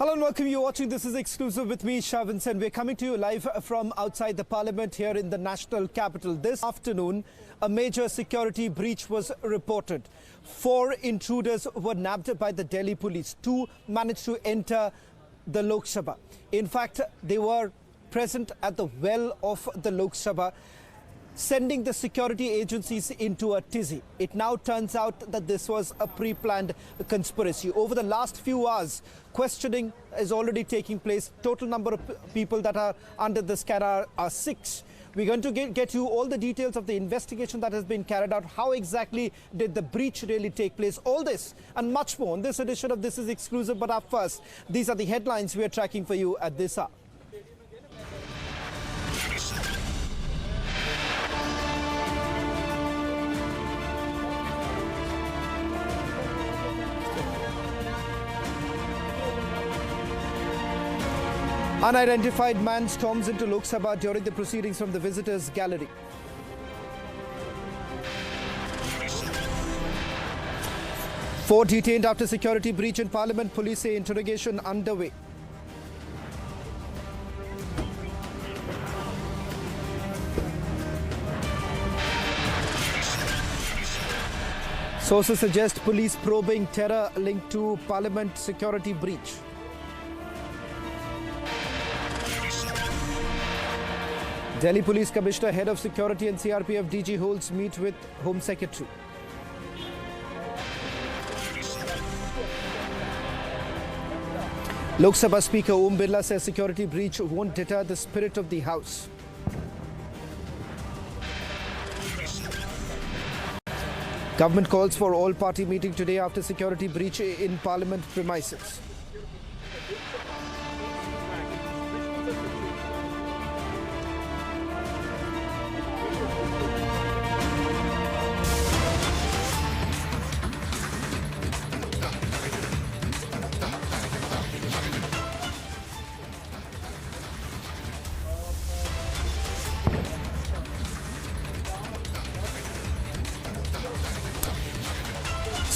Hello and welcome. You're watching This Is Exclusive with me, Shavin Sen. We're coming to you live from outside the Parliament here in the national capital. This afternoon, a major security breach was reported. 4 intruders were nabbed by the Delhi police. 2 managed to enter the Lok Sabha. In fact, they were present at the well of the Lok Sabha, sending the security agencies into a tizzy. It now turns out that this was a pre-planned conspiracy. Over the last few hours, questioning is already taking place. Total number of people that are under the scanner are 6. We're going to get you all the details of the investigation that has been carried out. How exactly did the breach really take place? All this and much more in this edition of This Is Exclusive. But up first, these are the headlines we are tracking for you at this hour. Unidentified man storms into Lok Sabha during the proceedings from the visitors' gallery. Four detained after security breach in Parliament. Police say interrogation underway. Sources suggest police probing terror linked to Parliament security breach. Delhi Police Commissioner, Head of Security and CRPF DG holds meet with Home Secretary. Lok Sabha Speaker Om Birla says security breach won't deter the spirit of the House. Government calls for all-party meeting today after security breach in Parliament premises.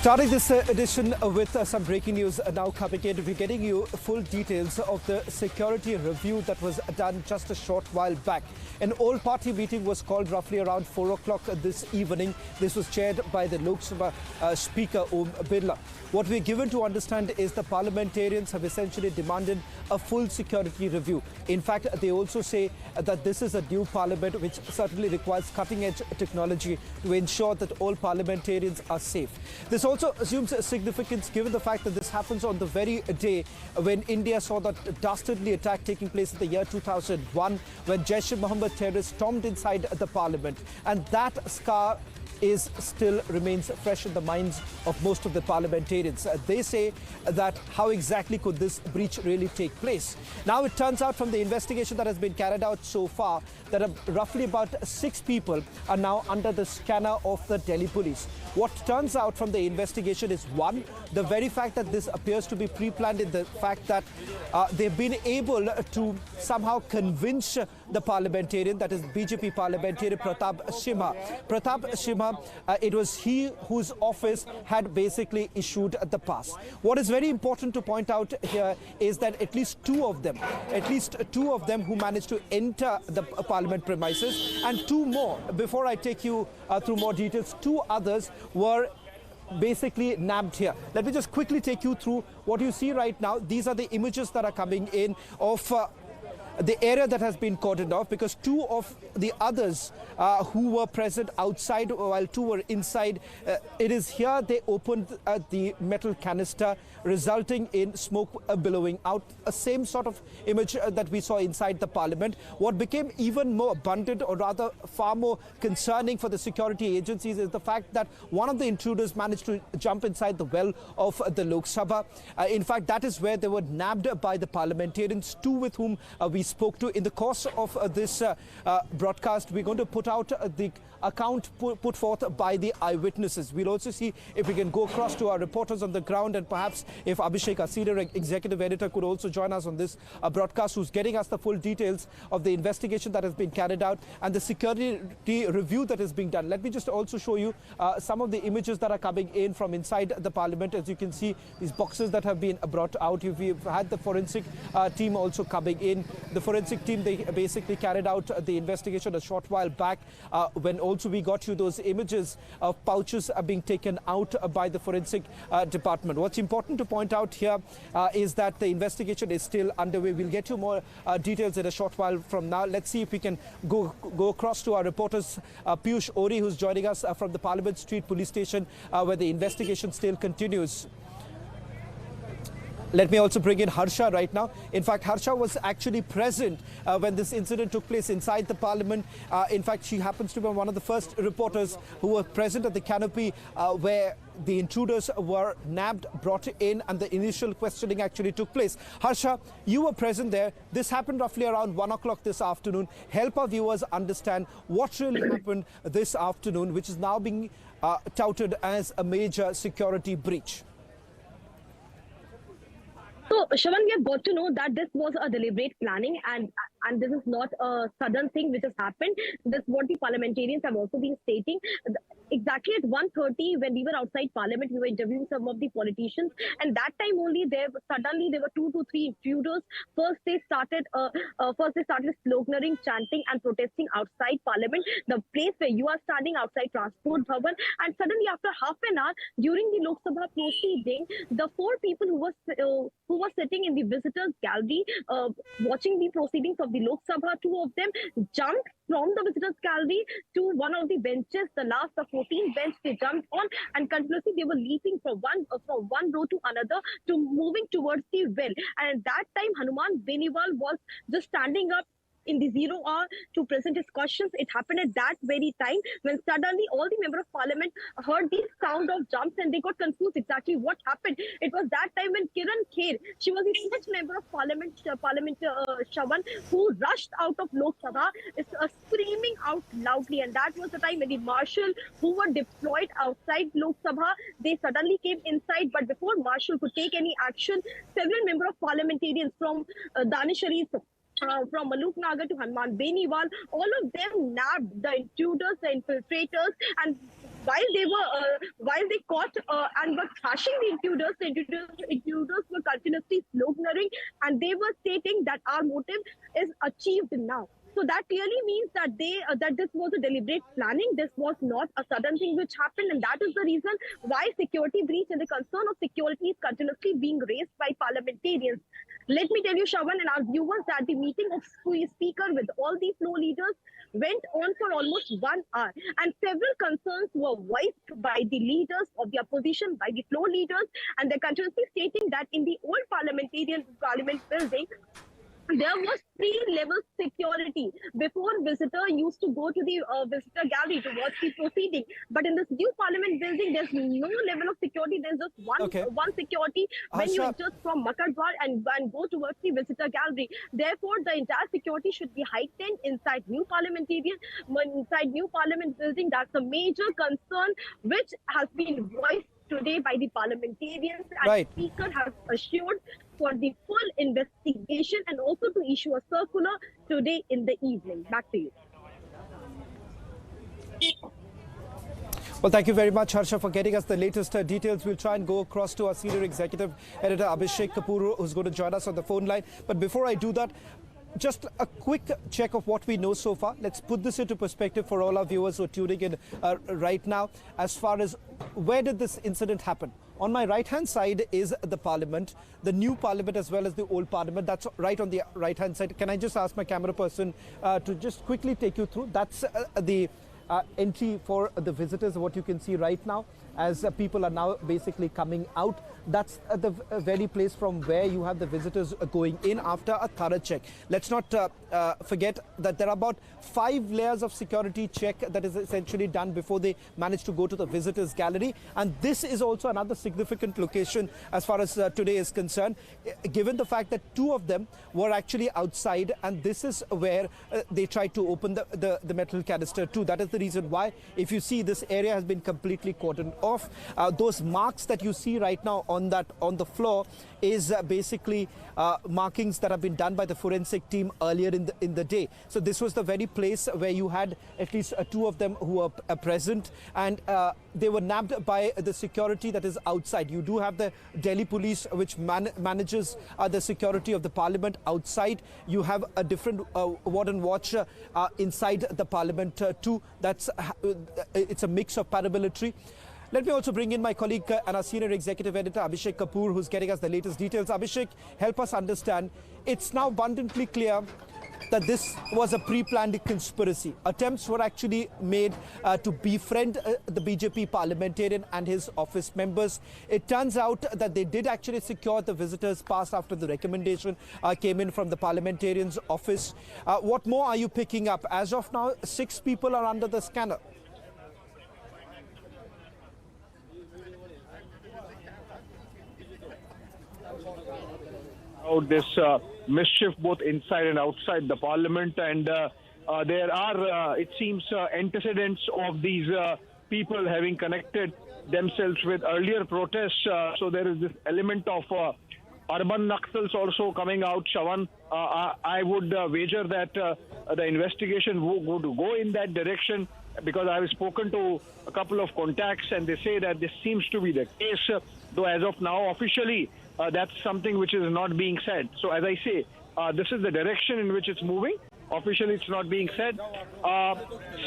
Starting this edition with some breaking news now coming in. We're getting you full details of the security review that was done just a short while back. An all-party meeting was called roughly around 4 o'clock this evening. This was chaired by the Lok Sabha Speaker Om Birla. What we're given to understand is the parliamentarians have essentially demanded a full security review. In fact, they also say that this is a new parliament which certainly requires cutting-edge technology to ensure that all parliamentarians are safe. This also assumes significance given the fact that this happens on the very day when India saw that dastardly attack taking place in the year 2001 when Jaish-e-Mohammed terrorists stormed inside the parliament. And that scar still remains fresh in the minds of most of the parliamentarians. They say that how exactly could this breach really take place? Now it turns out from the investigation that has been carried out so far that roughly about 6 people are now under the scanner of the Delhi police. What turns out from the investigation is, one, the very fact that this appears to be pre-planned in the fact that they've been able to somehow convince the parliamentarian, that is BJP parliamentarian Pratap Shimha. Pratap Shimha, it was he whose office had basically issued the pass. What is very important to point out here is that at least two of them who managed to enter the parliament premises, and 2 more, before I take you through more details, 2 others were basically nabbed here. Let me just quickly take you through what you see right now. These are the images that are coming in of the area that has been cordoned off, because 2 of the others who were present outside while 2 were inside, it is here they opened the metal canister, resulting in smoke billowing out. A same sort of image that we saw inside the parliament. What became even more abundant, or rather far more concerning for the security agencies, is the fact that one of the intruders managed to jump inside the well of the Lok Sabha. In fact, that is where they were nabbed by the parliamentarians, 2 with whom we spoke to. In the course of this broadcast, we're going to put out the account put forth by the eyewitnesses. We'll also see if we can go across to our reporters on the ground, and perhaps if Abhishek, our senior executive editor, could also join us on this broadcast, who's getting us the full details of the investigation that has been carried out and the security review that is being done. Let me just also show you some of the images that are coming in from inside the parliament. As you can see, these boxes that have been brought out. We've had the forensic team also coming in. The forensic team, they basically carried out the investigation a short while back when also we got you those images of pouches being taken out by the forensic department. What's important to point out here is that the investigation is still underway. We'll get you more details in a short while from now. Let's see if we can go across to our reporters, Piyush Ori, who's joining us from the Parliament Street Police Station, where the investigation still continues. Let me also bring in Harsha right now. In fact, Harsha was actually present when this incident took place inside the parliament. In fact, she happens to be one of the first reporters who were present at the canopy where the intruders were nabbed, brought in, and the initial questioning actually took place. Harsha, you were present there. This happened roughly around 1 o'clock this afternoon. Help our viewers understand what really happened this afternoon, which is now being touted as a major security breach. So, Shravan, we have got to know that this was a deliberate planning, and this is not a sudden thing which has happened. This is what the parliamentarians have also been stating. Exactly at 1:30, when we were outside Parliament, we were interviewing some of the politicians, and that time only suddenly there were 2 to 3 intruders. First they started sloganeering, chanting, and protesting outside Parliament, the place where you are standing outside Transport Bhavan. And suddenly, after half an hour during the Lok Sabha proceeding, the 4 people who were sitting in the visitors gallery watching the proceedings of the Lok Sabha, 2 of them jumped from the visitors gallery to one of the benches, the 14th bench they jumped on, and continuously they were leaping from one row to another to moving towards the well. And at that time, Hanuman Beniwal was just standing up in the 0 hour to present his questions. It happened at that very time when suddenly all the members of parliament heard the sound of jumps and they got confused exactly what happened. It was that time when Kiran Kher, she was the first member of parliament, Shravan, who rushed out of Lok Sabha, screaming out loudly. And that was the time when the marshal who were deployed outside Lok Sabha, they suddenly came inside. But before marshal could take any action, several members of parliamentarians from Danish Sharif, from Maluk Nagar to Hanuman Beniwal, all of them nabbed the intruders, the infiltrators, and while they caught and were thrashing the intruders were continuously sloganeering, and they were stating that our motive is achieved now. So that clearly means that that this was a deliberate planning. This was not a sudden thing which happened, and that is the reason why security breach and the concern of security is continuously being raised by parliamentarians. Let me tell you, Shravan, and our viewers, that the meeting of speaker with all the floor leaders went on for almost 1 hour, and several concerns were voiced by the leaders of the opposition, by the floor leaders, and they're continuously stating that in the old parliament building, there was 3-level security. Before, visitor used to go to the visitor gallery to watch the proceeding. But in this new parliament building, there's no level of security. There's just one security when you enter from Makardwar and go towards the visitor gallery. Therefore, the entire security should be heightened inside new parliament building. That's a major concern which has been voiced today by the parliamentarians, and the speaker has assured for the full investigation and also to issue a circular today in the evening. Back to you. Well, thank you very much, Harsha, for getting us the latest details. We'll try and go across to our senior executive editor, Abhishek Kapoor, who's going to join us on the phone line. But before I do that, just a quick check of what we know so far. Let's put this into perspective for all our viewers who are tuning in right now. As far as where did this incident happen? On my right-hand side is the parliament, the new parliament as well as the old parliament. That's right on the right-hand side. Can I just ask my camera person to just quickly take you through? That's the entry for the visitors, what you can see right now. as people are now basically coming out. That's the very place from where you have the visitors going in after a thorough check. Let's not forget that there are about 5 layers of security check that is essentially done before they manage to go to the visitors gallery. And this is also another significant location as far as today is concerned, given the fact that 2 of them were actually outside, and this is where they tried to open the metal canister too. That is the reason why, if you see, this area has been completely cordoned off. Those marks that you see right now on the floor is basically markings that have been done by the forensic team earlier in the day. So this was the very place where you had at least 2 of them who were present, and they were nabbed by the security that is outside. You do have the Delhi police which manages the security of the parliament outside. You have a different warden watch inside the parliament too. It's a mix of paramilitary. Let me also bring in my colleague and our senior executive editor Abhishek Kapoor, who's getting us the latest details. Abhishek, help us understand. It's now abundantly clear that this was a pre-planned conspiracy. Attempts were actually made to befriend the BJP parliamentarian and his office members. It turns out that they did actually secure the visitors pass after the recommendation came in from the parliamentarian's office. What more are you picking up? As of now, 6 people are under the scanner. This mischief both inside and outside the parliament, and there are, it seems, antecedents of these people having connected themselves with earlier protests. So there is this element of urban Naxals also coming out, Shawan. I would wager that the investigation would go in that direction, because I have spoken to a couple of contacts and they say that this seems to be the case, though as of now officially that's something which is not being said. So as I say, this is the direction in which it's moving. Officially it's not being said.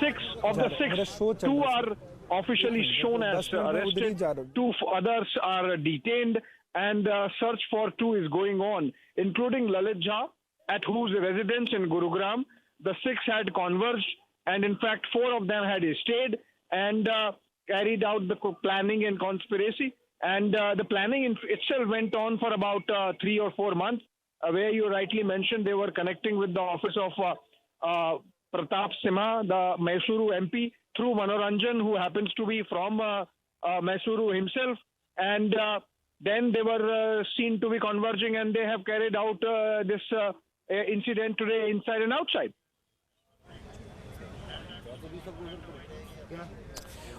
6 of the 6, 2 are officially shown as arrested, 2 others are detained, and search for 2 is going on, including Lalit Jha, at whose residence in Gurugram the 6 had converged, and in fact 4 of them had stayed and carried out the planning and conspiracy. And the planning itself went on for about 3 or 4 months, where you rightly mentioned they were connecting with the office of Pratap Simha, the Mysuru MP, through Manoranjan, who happens to be from Mysuru himself. And then they were seen to be converging, and they have carried out this incident today inside and outside.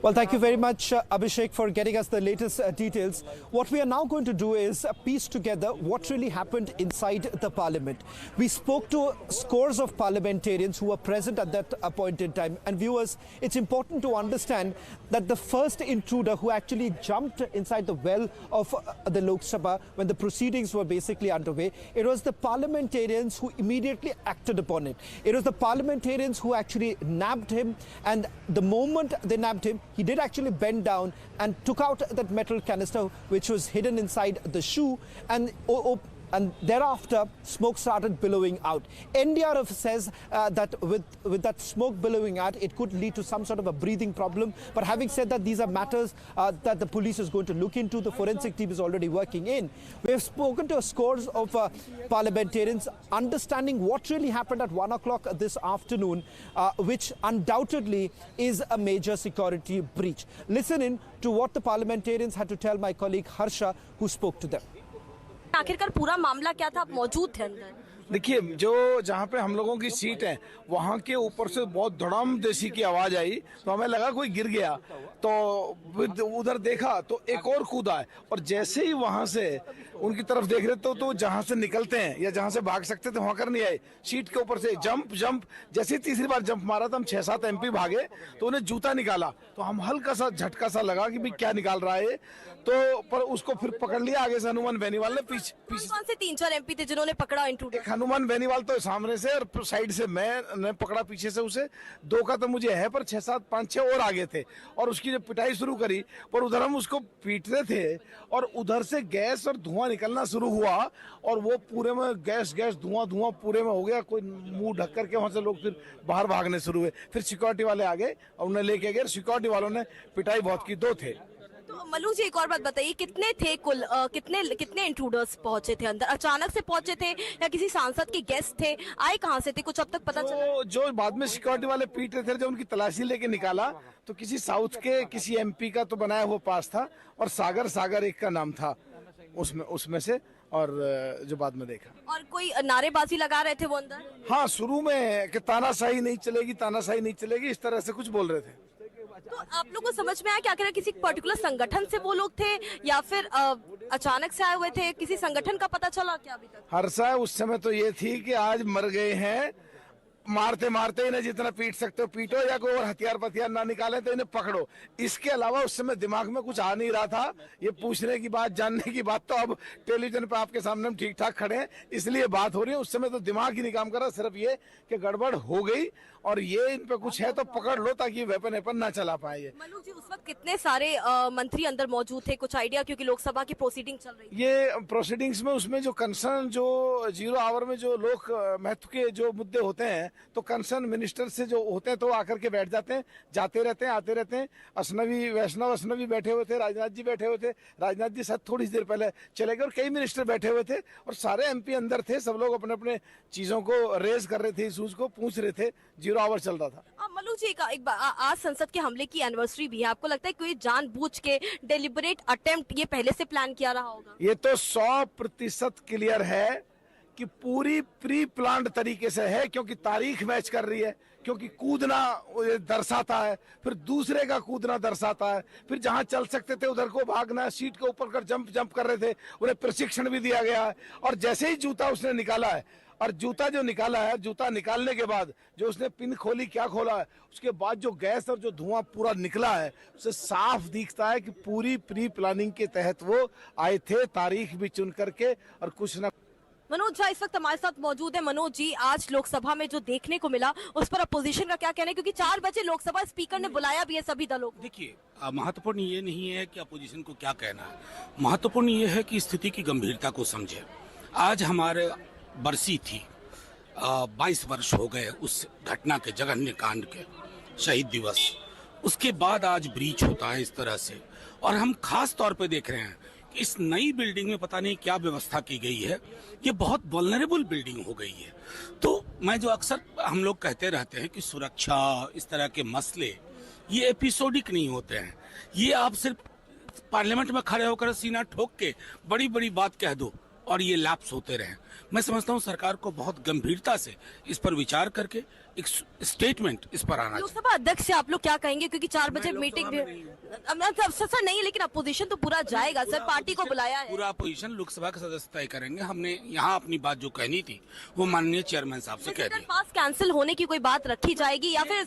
Well, thank you very much, Abhishek, for getting us the latest details. What we are now going to do is piece together what really happened inside the parliament. We spoke to scores of parliamentarians who were present at that appointed time. And viewers, it's important to understand that the first intruder who actually jumped inside the well of the Lok Sabha when the proceedings were basically underway, it was the parliamentarians who immediately acted upon it. It was the parliamentarians who actually nabbed him, and the moment they nabbed him, he did actually bend down and took out that metal canister which was hidden inside the shoe, and thereafter smoke started billowing out. NDRF says that with that smoke billowing out, it could lead to some sort of a breathing problem. But having said that, these are matters that the police is going to look into. The forensic team is already working in. We have spoken to scores of parliamentarians understanding what really happened at 1 o'clock this afternoon, which undoubtedly is a major security breach. Listen in to what the parliamentarians had to tell my colleague Harsha, who spoke to them. आखिरकार पूरा मामला क्या था? आप मौजूद थे अंदर? देखिए, जो जहाँ पे हम लोगों की सीट है वहाँ के ऊपर से बहुत धड़ाम जैसी की आवाज आई, तो हमें लगा कोई गिर गया। तो उधर देखा तो एक और कूदा है, और जैसे ही वहाँ से उनकी तरफ देख रहे तो जहाँ से निकलते हैं या जहाँ से भाग सकते थे वहाँ कर नहीं आए। सीट के ऊपर से जंप जैसे ही तीसरी बार जंप मारा तो हम 6-7 MP भागे, तो उन्हें जूता निकाला, तो हम हल्का सा झटका सा लगा कि भाई क्या निकाल रहा है, तो पर उसको फिर पकड़ लिया। आगे से हनुमान बेनीवाल ने पीछे कौन से 3-4 MP थे जिन्होंने पकड़ा इंट्रूडर? एक हनुमान बेनीवाल तो सामने से और साइड से मैंने पकड़ा पीछे से उसे। 2 का तो मुझे है, पर 6-7 5-6 और आगे थे, और उसकी जब पिटाई शुरू करी, पर उधर हम उसको पीट रहे थे और उधर से गैस और धुआं निकलना शुरू हुआ, और वो पूरे में गैस धुआं पूरे में हो गया। कोई मुंह ढक करके वहां से लोग फिर बाहर भागने शुरू हुए। फिर सिक्योरिटी वाले आ गए और उन्हें लेके गए। सिक्योरिटी वालों ने पिटाई बहुत की, 2 थे। मलू जी, एक और बात बताइए, कितने थे कुल, कितने इंट्रूडर्स पहुंचे थे अंदर? अचानक से पहुंचे थे या किसी सांसद के गेस्ट थे? आए कहां से थे, कुछ अब तक पता चला? जो बाद में सिक्योरिटी वाले पीट रहे थे, जो उनकी तलाशी लेके निकाला, तो किसी साउथ के किसी एमपी का तो बनाया हुआ पास था, और सागर एक का नाम था उसमें से, और जो बाद में देखा। और कोई नारेबाजी लगा रहे थे वो अंदर? हाँ, शुरू में कि तानाशाही नहीं चलेगी, इस तरह से कुछ बोल रहे थे। तो आप लोग को समझ में आया क्या, आखिर किसी पर्टिकुलर संगठन से वो लोग थे या फिर अचानक से आए हुए थे? किसी संगठन का पता चला क्या अभी तक? हर्षा उस समय तो ये थी कि आज मर गए हैं, मारते मारते इन्हें जितना पीट सकते हो पीटो, या कोई और हथियार ना निकाले तो इन्हें पकड़ो। इसके अलावा उस समय दिमाग में कुछ आ नहीं रहा था। ये पूछने की बात, जानने की बात तो अब टेलीविजन पे आपके सामने हम ठीक ठाक खड़े हैं, इसलिए बात हो रही है। उस समय तो दिमाग ही नहीं काम कर रहा, सिर्फ ये कि गड़बड़ हो गई और ये इन पे कुछ है तो पकड़ लो, ताकि वेपन ना चला पाए। ये मनु जी, उस वक्त कितने सारे मंत्री अंदर मौजूद थे, कुछ आइडिया? क्योंकि लोकसभा की प्रोसीडिंग चल रही है। ये प्रोसीडिंग्स में, उसमें जो कंसर्न, जो 0 आवर में जो लोक महत्व के जो मुद्दे होते हैं, तो कंसर्न मिनिस्टर से जो होते हैं तो आकर के बैठ जाते हैं, जाते रहते हैं, आते रहते हैं। वैष्णवी बैठे हुए थे, राजनाथ जी बैठे हुए थे। राजनाथ जी शायद थोड़ी देर पहले चले गए, और कई मिनिस्टर बैठे हुए थे, और सारे एमपी अंदर थे। सब लोग अपने अपने चीजों को रेज कर रहे थे, इशूज को पूछ रहे थे। 0 आवर चल रहा था। मनु जी, आज संसद के हमले की एनिवर्सरी भी है, आपको लगता है कोई जानबूझ के डेलिबरेट अटेम्प्ट ये पहले से प्लान किया रहा होगा? ये तो 100% क्लियर है कि पूरी प्री प्लान्ड तरीके से है, क्योंकि तारीख मैच कर रही है, क्योंकि कूदना दर्शाता है, फिर दूसरे का कूदना दर्शाता है, फिर जहां चल सकते थे उधर को भागना, सीट के ऊपर कर जंप कर रहे थे, उन्हें प्रशिक्षण भी दिया गया है। और जैसे ही जूता उसने निकाला है, और जूता जो निकाला है, जूता निकालने के बाद जो उसने पिन खोली, क्या खोला है, उसके बाद जो गैस और जो धुआं पूरा निकला है, उससे साफ दिखता है कि पूरी प्री प्लानिंग के तहत वो आए थे, तारीख भी चुन करके, और कुछ न। मनोज झा इस वक्त हमारे साथ मौजूद है। मनोज जी, आज लोकसभा में जो देखने को मिला उस पर अपोजिशन का क्या कहना है, क्योंकि 4 बजे लोकसभा स्पीकर ने बुलाया भी है सभी दलों को? देखिए, महत्वपूर्ण ये नहीं है कि अपोजिशन को क्या कहना है, महत्वपूर्ण ये है कि स्थिति की गंभीरता को समझे। आज हमारे बरसी थी, 22 वर्ष हो गए उस घटना के, जघन्य कांड के, शहीद दिवस। उसके बाद आज ब्रीच होता है इस तरह से, और हम खास तौर पे देख रहे हैं कि इस नई बिल्डिंग में पता नहीं क्या व्यवस्था की गई है, ये बहुत वल्नरेबल बिल्डिंग हो गई है। तो मैं जो अक्सर हम लोग कहते रहते हैं कि सुरक्षा, इस तरह के मसले ये एपिसोडिक नहीं होते हैं। ये आप सिर्फ पार्लियामेंट में खड़े होकर सीना ठोक के बड़ी बड़ी बात कह दो और ये लैप्स होते रहे। मैं समझता हूँ सरकार को बहुत गंभीरता से इस पर विचार करके एक स्टेटमेंट इस पर आना चाहिए। लोकसभा अध्यक्ष से आप लोग क्या कहेंगे, क्योंकि 4 बजे मीटिंग भी सर नहीं, लेकिन अपोजिशन तो पूरा जाएगा सर, पार्टी को बुलाया है। पूरा अपोजिशन लोकसभा के सदस्य तय करेंगे। हमने यहाँ अपनी बात जो कहनी थी वो माननीय चेयरमैन साहब से कह दी। पास कैंसिल होने की कोई बात रखी जाएगी, या फिर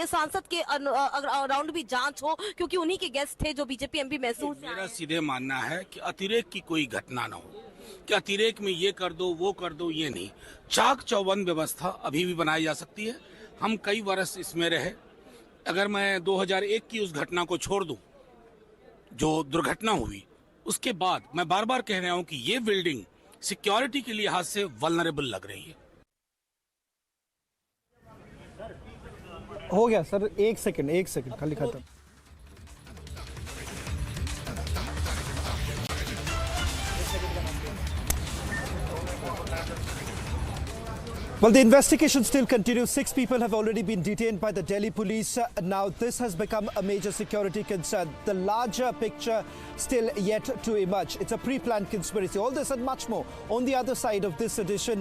सांसद के अराउंड भी जांच हो, क्योंकि उन्हीं के गेस्ट थे जो बीजेपी एमपी महसूस। मेरा सीधे मानना है कि अतिरेक की कोई घटना न हो, कि अतिरेक में ये कर दो वो कर दो, ये नहीं। चाक चौबंद व्यवस्था अभी भी बनाई जा सकती है। हम कई वर्ष इसमें रहे। अगर मैं 2001 की उस घटना को छोड़ दूं, जो दुर्घटना हुई, उसके बाद मैं बार बार कह रहा हूं कि ये बिल्डिंग सिक्योरिटी के लिहाज से वल्नरेबल लग रही है। हो गया सर, एक सेकंड खाली खत्म। Well, the investigation still continues. 6 people have already been detained by the Delhi police. Now, this has become a major security concern. The larger picture still yet to emerge. It's a pre-planned conspiracy. All this and much more on the other side of this edition